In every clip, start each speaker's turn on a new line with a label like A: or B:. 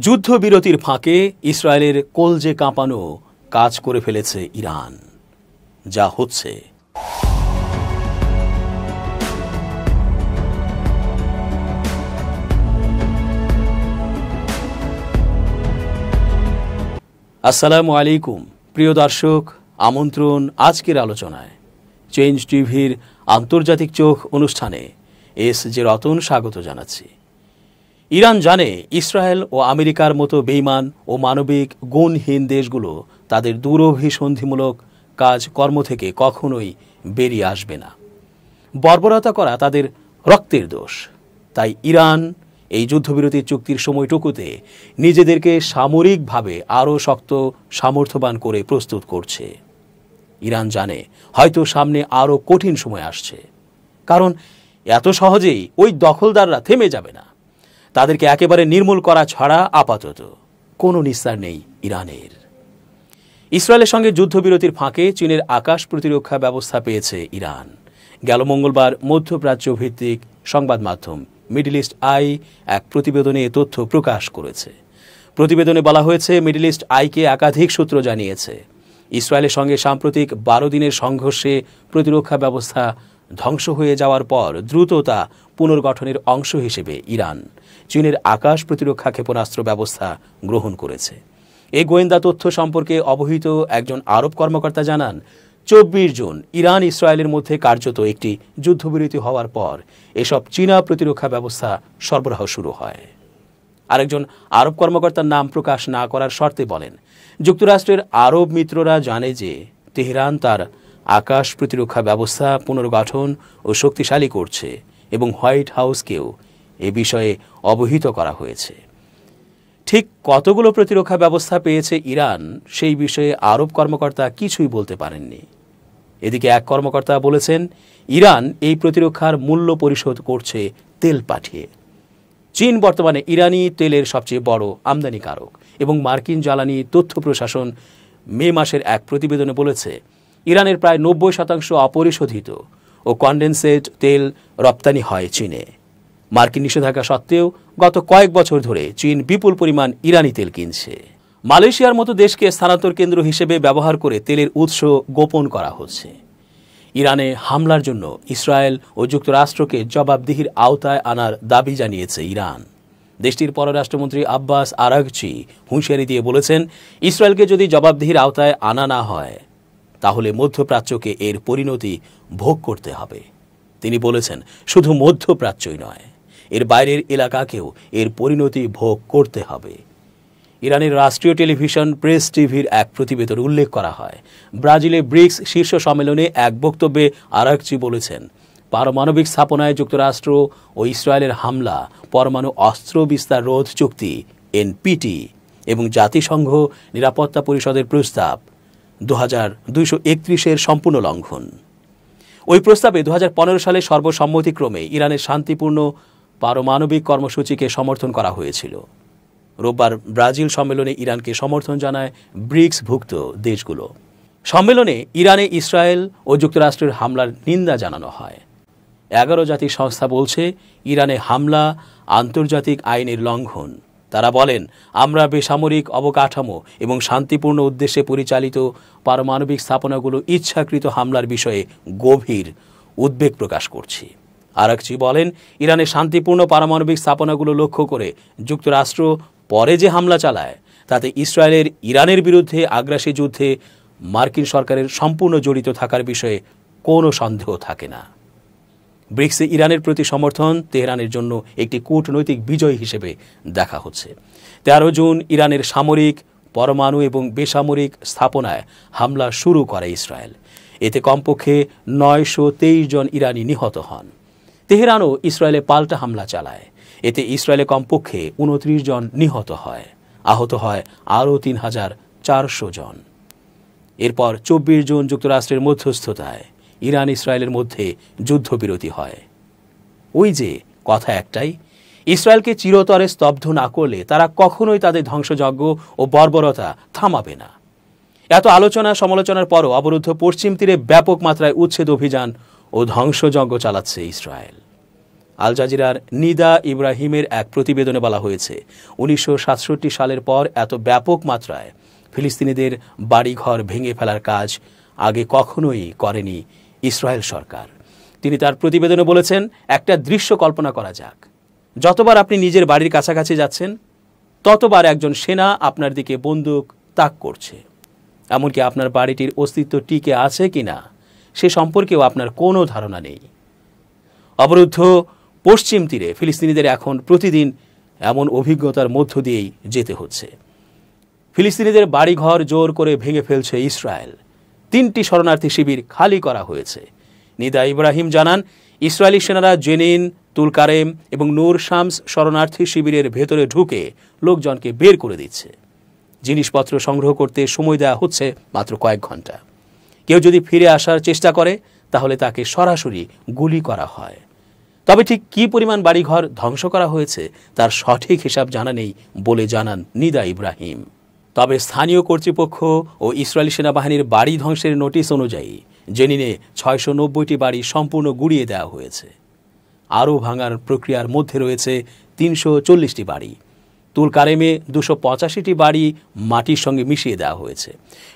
A: যুদ্ধবিরতির ফাঁকে ইসরায়েলের কলজে কাঁপানো কাজ করে ফেলেছে ইরান। যা হচ্ছে আসসালামু আলাইকুম প্রিয় দর্শক, আমন্ত্রণ আজকের আলোচনায়। চেঞ্জ টিভির আন্তর্জাতিক চোখ অনুষ্ঠানে এস জে রতন স্বাগত জানাচ্ছি। ইরান জানে ইসরায়েল ও আমেরিকার মতো বেইমান ও মানবিক গুণহীন দেশগুলো তাদের দূরভিসন্ধিমূলক কাজকর্ম থেকে কখনোই বেরিয়ে আসবে না। বর্বরতা করা তাদের রক্তের দোষ। তাই ইরান এই যুদ্ধবিরতির চুক্তির সময়টুকুতে নিজেদেরকে সামরিকভাবে আরও শক্ত সামর্থ্যবান করে প্রস্তুত করছে। ইরান জানে হয়তো সামনে আরও কঠিন সময় আসছে, কারণ এত সহজেই ওই দখলদাররা থেমে যাবে না। তাদেরকে একেবারে নির্মূল করা ছাড়া আপাতত কোনো নিস্তার নেই ইরানের। ইসরায়েলের সঙ্গে যুদ্ধবিরতির ফাঁকে চীনের আকাশ প্রতিরক্ষা ব্যবস্থা পেয়েছে ইরান। গেল মঙ্গলবার মধ্যপ্রাচ্য ভিত্তিক সংবাদ মাধ্যম মিডল ইস্ট আই এক প্রতিবেদনে এ তথ্য প্রকাশ করেছে। প্রতিবেদনে বলা হয়েছে, মিডল ইস্ট আইকে একাধিক সূত্র জানিয়েছে, ইসরায়েলের সঙ্গে সাম্প্রতিক 12 দিনের সংঘর্ষে প্রতিরক্ষা ব্যবস্থা ধ্বংস হয়ে যাওয়ার পর দ্রুত তা পুনর্গঠনের অংশ হিসেবে ইরান চীনের আকাশ প্রতিরক্ষা ক্ষেপণাস্ত্র ব্যবস্থা গ্রহণ করেছে। এই গোয়েন্দা তথ্য সম্পর্কে অবহিত একজন আরব কর্মকর্তা জানান, 24 জুন ইরান ইসরায়েলের মধ্যে কার্যত একটি যুদ্ধবিরতি হওয়ার পর এসব চীনা প্রতিরক্ষা ব্যবস্থা সরবরাহ শুরু হয়। আরেকজন আরব কর্মকর্তার নাম প্রকাশ না করার শর্তে বলেন, যুক্তরাষ্ট্রের আরব মিত্ররা জানে যে তেহরান তার আকাশ প্রতিরক্ষা ব্যবস্থা পুনর্গঠন ও শক্তিশালী করছে এবং হোয়াইট হাউসকেও এ বিষয়ে অবহিত করা হয়েছে। ঠিক কতগুলো প্রতিরক্ষা ব্যবস্থা পেয়েছে ইরান সেই বিষয়ে আরব কর্মকর্তা কিছুই বলতে পারেননি। এদিকে এক কর্মকর্তা বলেছেন, ইরান এই প্রতিরক্ষার মূল্য পরিশোধ করছে তেল পাঠিয়ে। চীন বর্তমানে ইরানি তেলের সবচেয়ে বড় আমদানিকারক এবং মার্কিন জ্বালানি তথ্য প্রশাসন মে মাসের এক প্রতিবেদনে বলেছে, ইরানের প্রায় 90% অপরিশোধিত ও কনডেনসেট তেল রপ্তানি হয় চীনে। মার্কিন নিষেধাজ্ঞা সত্ত্বেও গত কয়েক বছর ধরে চীন বিপুল পরিমাণ ইরানি তেল কিনছে। মালয়েশিয়ার মতো দেশকে স্থানান্তর কেন্দ্র হিসেবে ব্যবহার করে তেলের উৎস গোপন করা হচ্ছে। ইরানে হামলার জন্য ইসরায়েল ও যুক্তরাষ্ট্রকে জবাবদিহির আওতায় আনার দাবি জানিয়েছে ইরান। দেশটির পররাষ্ট্রমন্ত্রী আব্বাস আরাগচি হুঁশিয়ারি দিয়ে বলেছেন, ইসরায়েলকে যদি জবাবদিহির আওতায় আনা না হয় তাহলে মধ্যপ্রাচ্যকে এর পরিণতি ভোগ করতে হবে। তিনি বলেছেন, শুধু মধ্যপ্রাচ্যই নয়, এর বাইরের এলাকাকেও এর পরিণতি ভোগ করতে হবে। ইরানের রাষ্ট্রীয় টেলিভিশন প্রেস টিভির এক প্রতিবেদনে উল্লেখ করা হয়, ব্রাজিলে ব্রিক্স শীর্ষ সম্মেলনে এক বক্তব্যে আরাগচি বলেছেন, পারমাণবিক স্থাপনায় যুক্তরাষ্ট্র ও ইসরায়েলের হামলা পরমাণু অস্ত্র বিস্তার রোধ চুক্তি এনপিটি এবং জাতিসংঘ নিরাপত্তা পরিষদের প্রস্তাব 2231 সম্পূর্ণ লঙ্ঘন। ওই প্রস্তাবে 2015 সালে সর্বসম্মতিক্রমে ইরানের শান্তিপূর্ণ পারমাণবিক কর্মসূচিকে সমর্থন করা হয়েছিল। রোববার ব্রাজিল সম্মেলনে ইরানকে সমর্থন জানায় ব্রিক্সভুক্ত দেশগুলো। সম্মেলনে ইরানে ইসরায়েল ও যুক্তরাষ্ট্রের হামলার নিন্দা জানানো হয়। 11 জাতির সংস্থা বলছে, ইরানে হামলা আন্তর্জাতিক আইনের লঙ্ঘন। তারা বলেন, আমরা বেসামরিক অবকাঠামো এবং শান্তিপূর্ণ উদ্দেশ্যে পরিচালিত পারমাণবিক স্থাপনাগুলো ইচ্ছাকৃত হামলার বিষয়ে গভীর উদ্বেগ প্রকাশ করছি। আরাগচি বলেন, ইরানের শান্তিপূর্ণ পারমাণবিক স্থাপনাগুলো লক্ষ্য করে যুক্তরাষ্ট্র পরে যে হামলা চালায় তাতে ইসরায়েলের ইরানের বিরুদ্ধে আগ্রাসী যুদ্ধে মার্কিন সরকারের সম্পূর্ণ জড়িত থাকার বিষয়ে কোনো সন্দেহ থাকে না। ব্রিক্সে ইরানের প্রতি সমর্থন তেহরানের জন্য একটি কূটনৈতিক বিজয় হিসেবে দেখা হচ্ছে। 13 জুন ইরানের সামরিক, পরমাণু এবং বেসামরিক স্থাপনায় হামলা শুরু করে ইসরায়েল। এতে কমপক্ষে 923 জন ইরানি নিহত হন। তেহরানও ইসরায়েলে পাল্টা হামলা চালায়। এতে ইসরায়েলে কমপক্ষে 29 জন নিহত হয়, আহত হয় আরও 3400 জন। এরপর 24 জুন যুক্তরাষ্ট্রের মধ্যস্থতায় ইরান ইসরায়েলের মধ্যে যুদ্ধবিরতি হয়। ওই যে কথা একটাই, ইসরায়েলকে চিরতরে স্তব্ধ না করলে তারা কখনোই তাদের ধ্বংসযজ্ঞ ও বর্বরতা থামাবে না। এত আলোচনা সমালোচনার পরও অবরুদ্ধ পশ্চিম তীরে ব্যাপক মাত্রায় উচ্ছেদ অভিযান ও ধ্বংসযজ্ঞ চালাচ্ছে ইসরায়েল। আল জাজিরার নিদা ইব্রাহিমের এক প্রতিবেদনে বলা হয়েছে 1967 সালের পর এত ব্যাপক মাত্রায় ফিলিস্তিনিদের বাড়িঘর ভেঙে ফেলার কাজ আগে কখনোই করেনি ইসরায়েল সরকার। তিনি তার প্রতিবেদনে বলেছেন, একটা দৃশ্য কল্পনা করা যাক, যতবার আপনি নিজের বাড়ির কাছাকাছি যাচ্ছেন ততবার একজন সেনা আপনার দিকে বন্দুক তাক করছে। এমনকি আপনার বাড়িটির অস্তিত্ব টিকে আছে কিনা সে সম্পর্কেও আপনার কোনো ধারণা নেই। অবরুদ্ধ পশ্চিম তীরে ফিলিস্তিনিদের এখন প্রতিদিন এমন অভিজ্ঞতার মধ্য দিয়েই যেতে হচ্ছে। ফিলিস্তিনিদের বাড়িঘর জোর করে ভেঙে ফেলছে ইসরায়েল। 3টি শরণার্থী শিবির খালি করা হয়েছে। নিদা ইব্রাহিম জানান, ইসরায়েলি সেনারা জেনিন, তুলকারেম এবং নূর শামস শরণার্থী শিবিরের ভেতরে ঢুকে লোকজনকে বের করে দিচ্ছে। জিনিসপত্র সংগ্রহ করতে সময় দেওয়া হচ্ছে মাত্র কয়েক ঘন্টা। কেউ যদি ফিরে আসার চেষ্টা করে তাহলে তাকে সরাসরি গুলি করা হয়। তবে ঠিক কী পরিমাণ বাড়িঘর ধ্বংস করা হয়েছে তার সঠিক হিসাব জানা নেই বলে জানান নিদা ইব্রাহিম। তবে স্থানীয় কর্তৃপক্ষ ও ইসরায়েলি সেনাবাহিনীর বাড়ি ধ্বংসের নোটিশ অনুযায়ী জেনিনে 690টি বাড়ি সম্পূর্ণ গুড়িয়ে দেওয়া হয়েছে। আরও ভাঙার প্রক্রিয়ার মধ্যে রয়েছে 340টি বাড়ি। তুলকারেমে 285টি বাড়ি মাটির সঙ্গে মিশিয়ে দেওয়া হয়েছে।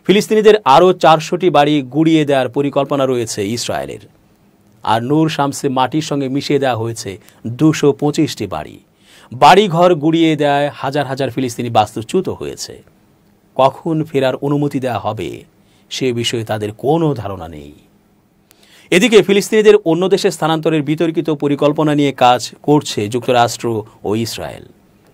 A: ফিলিস্তিনিদের আরও 400টি বাড়ি গুড়িয়ে দেওয়ার পরিকল্পনা রয়েছে ইসরায়েলের। আর নূর শামসে মাটির সঙ্গে মিশিয়ে দেওয়া হয়েছে 225টি বাড়ি। বাড়িঘর গুড়িয়ে দেওয়ায় হাজার হাজার ফিলিস্তিনি বাস্তুচ্যুত হয়েছে। কখন ফেরার অনুমতি দেওয়া হবে সে বিষয়ে তাদের কোনো ধারণা নেই। এদিকে ফিলিস্তিনিদের অন্য দেশে স্থানান্তরের বিতর্কিত পরিকল্পনা নিয়ে কাজ করছে যুক্তরাষ্ট্র ও ইসরায়েল।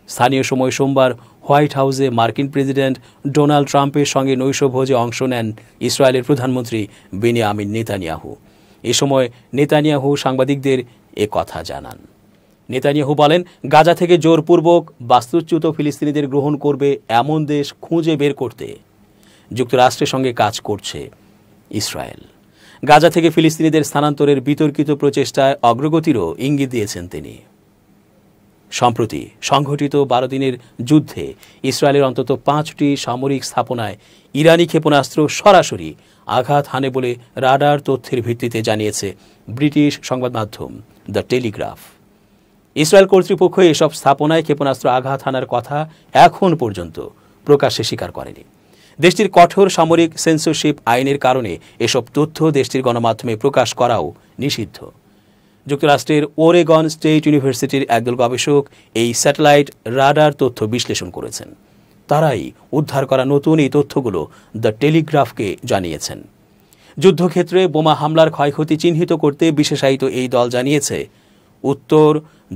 A: স্থানীয় সময় সোমবার হোয়াইট হাউসে মার্কিন প্রেসিডেন্ট ডোনাল্ড ট্রাম্পের সঙ্গে নৈশভোজে অংশ নেন ইসরায়েলের প্রধানমন্ত্রী বেনিয়ামিন নেতানিয়াহু। এ সময় নেতানিয়াহু সাংবাদিকদের এ কথা জানান। নেতানিয়াহু বলেন, গাজা থেকে জোরপূর্বক বাস্তুচ্যুত ফিলিস্তিনিদের গ্রহণ করবে এমন দেশ খুঁজে বের করতে যুক্তরাষ্ট্রের সঙ্গে কাজ করছে ইসরায়েল। গাজা থেকে ফিলিস্তিনিদের স্থানান্তরের বিতর্কিত প্রচেষ্টায় অগ্রগতিরও ইঙ্গিত দিয়েছেন তিনি। সম্প্রতি সংঘটিত 12 দিনের যুদ্ধে ইসরায়েলের অন্তত 5টি সামরিক স্থাপনায় ইরানি ক্ষেপণাস্ত্র সরাসরি আঘাত হানে বলে রাডার তথ্যের ভিত্তিতে জানিয়েছে ব্রিটিশ সংবাদ মাধ্যম দ্য টেলিগ্রাফ। ইসরায়েল কর্তৃপক্ষ এসব স্থাপনায় ক্ষেপণাস্ত্র আঘাত হানার কথা এখন পর্যন্ত প্রকাশ্যে স্বীকার করেনি। দেশটির কঠোর সামরিক সেন্সরশিপ আইনের কারণে এসব তথ্য দেশটির গণমাধ্যমে প্রকাশ করাও নিষিদ্ধ। যুক্তরাষ্ট্রের ওরেগন স্টেট ইউনিভার্সিটির একদল গবেষক এই স্যাটেলাইট রাডার তথ্য বিশ্লেষণ করেছেন। তারাই উদ্ধার করা নতুন এই তথ্যগুলো দ্য টেলিগ্রাফকে জানিয়েছেন। যুদ্ধক্ষেত্রে বোমা হামলার ক্ষয়ক্ষতি চিহ্নিত করতে বিশেষায়িত এই দল জানিয়েছে, উত্তর,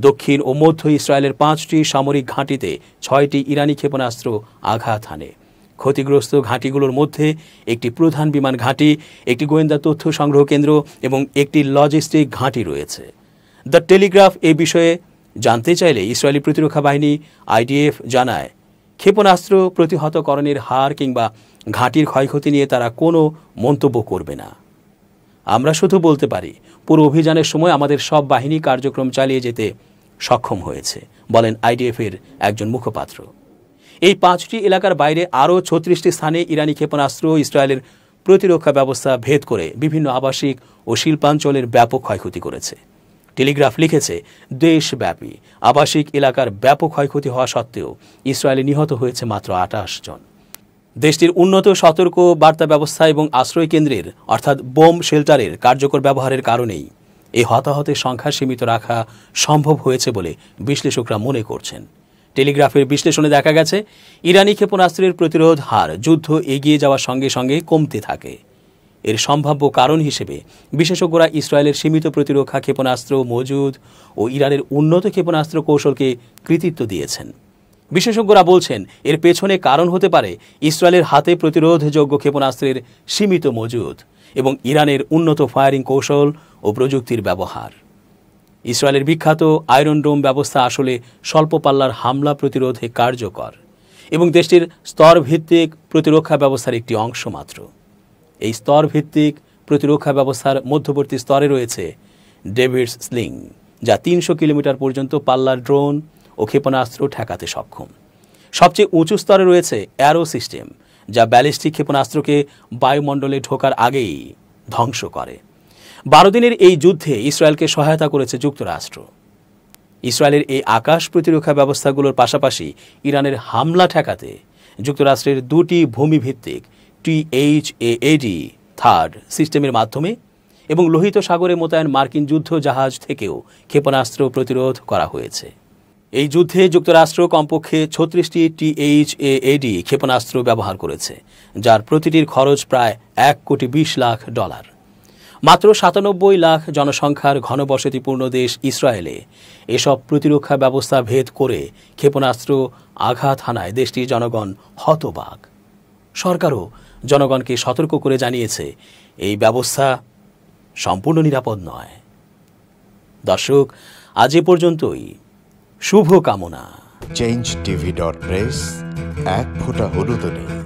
A: দক্ষিণ ও মধ্য ইসরায়েলের 5টি সামরিক ঘাঁটিতে 6টি ইরানি ক্ষেপণাস্ত্র আঘাত হানে। ক্ষতিগ্রস্ত ঘাঁটিগুলোর মধ্যে একটি প্রধান বিমান ঘাঁটি, একটি গোয়েন্দা তথ্য সংগ্রহ কেন্দ্র এবং একটি লজিস্টিক ঘাঁটি রয়েছে। দ্য টেলিগ্রাফ এ বিষয়ে জানতে চাইলে ইসরায়েলি প্রতিরক্ষা বাহিনী IDF জানায়, ক্ষেপণাস্ত্র প্রতিহতকরণের হার কিংবা ঘাঁটির ক্ষয়ক্ষতি নিয়ে তারা কোনো মন্তব্য করবে না। আমরা শুধু বলতে পারি, পুরো অভিযানের সময় আমাদের সব বাহিনী কার্যক্রম চালিয়ে যেতে সক্ষম হয়েছে, বলেন IDF-এর একজন মুখপাত্র। এই 5টি এলাকার বাইরে আরও 36টি স্থানে ইরানি ক্ষেপণাস্ত্র ইসরায়েলের প্রতিরক্ষা ব্যবস্থা ভেদ করে বিভিন্ন আবাসিক ও শিল্পাঞ্চলের ব্যাপক ক্ষয়ক্ষতি করেছে। টেলিগ্রাফ লিখেছে, দেশব্যাপী আবাসিক এলাকার ব্যাপক ক্ষয়ক্ষতি হওয়া সত্ত্বেও ইসরায়েলে নিহত হয়েছে মাত্র 28 জন। দেশটির উন্নত সতর্ক বার্তা ব্যবস্থা এবং আশ্রয় কেন্দ্রের অর্থাৎ বোম শেল্টারের কার্যকর ব্যবহারের কারণেই এই হতাহতের সংখ্যা সীমিত রাখা সম্ভব হয়েছে বলে বিশ্লেষকরা মনে করছেন। টেলিগ্রাফের বিশ্লেষণে দেখা গেছে, ইরানি ক্ষেপণাস্ত্রের প্রতিরোধ হার যুদ্ধ এগিয়ে যাওয়ার সঙ্গে সঙ্গে কমতে থাকে। এর সম্ভাব্য কারণ হিসেবে বিশেষজ্ঞরা ইসরায়েলের সীমিত প্রতিরক্ষা ক্ষেপণাস্ত্র মজুদ ও ইরানের উন্নত ক্ষেপণাস্ত্র কৌশলকে কৃতিত্ব দিয়েছেন। বিশেষজ্ঞরা বলছেন, এর পেছনে কারণ হতে পারে ইসরায়েলের হাতে প্রতিরোধযোগ্য ক্ষেপণাস্ত্রের সীমিত মজুদ এবং ইরানের উন্নত ফায়ারিং কৌশল ও প্রযুক্তির ব্যবহার। ইসরায়েলের বিখ্যাত আয়রন ডোম ব্যবস্থা আসলে স্বল্প পাল্লার হামলা প্রতিরোধে কার্যকর এবং দেশটির স্তরভিত্তিক প্রতিরক্ষা ব্যবস্থার একটি অংশ মাত্র। এই স্তরভিত্তিক প্রতিরক্ষা ব্যবস্থার মধ্যবর্তী স্তরে রয়েছে ডেভিডস স্লিং, যা 300 কিলোমিটার পর্যন্ত পাল্লার ড্রোন ও ক্ষেপণাস্ত্র ঠেকাতে সক্ষম। সবচেয়ে উঁচু স্তরে রয়েছে অ্যারো সিস্টেম, যা ব্যালিস্টিক ক্ষেপণাস্ত্রকে বায়ুমণ্ডলে ঢোকার আগেই ধ্বংস করে। 12 দিনের এই যুদ্ধে ইসরায়েলকে সহায়তা করেছে যুক্তরাষ্ট্র। ইসরায়েলের এই আকাশ প্রতিরক্ষা ব্যবস্থাগুলোর পাশাপাশি ইরানের হামলা ঠেকাতে যুক্তরাষ্ট্রের 2টি ভূমিভিত্তিক THAAD সিস্টেমের মাধ্যমে এবং লোহিত সাগরে মোতায়েন মার্কিন যুদ্ধ জাহাজ থেকেও ক্ষেপণাস্ত্র প্রতিরোধ করা হয়েছে। এই যুদ্ধে যুক্তরাষ্ট্র কমপক্ষে 36টি THAAD ক্ষেপণাস্ত্র ব্যবহার করেছে, যার প্রতিটির খরচ প্রায় $1,20,00,000। মাত্র 97 লাখ জনসংখ্যার ঘনবসতিপূর্ণ দেশ ইসরায়েলে এসব প্রতিরক্ষা ব্যবস্থা ভেদ করে ক্ষেপণাস্ত্র আঘাত হানায় দেশটির জনগণ হতবাক। সরকারও জনগণকে সতর্ক করে জানিয়েছে এই ব্যবস্থা সম্পূর্ণ নিরাপদ নয়। দর্শক, আজ এ পর্যন্তই। শুভ কামনা।
B: changeTV.press, এক ফোঁটা হলুদ নেই।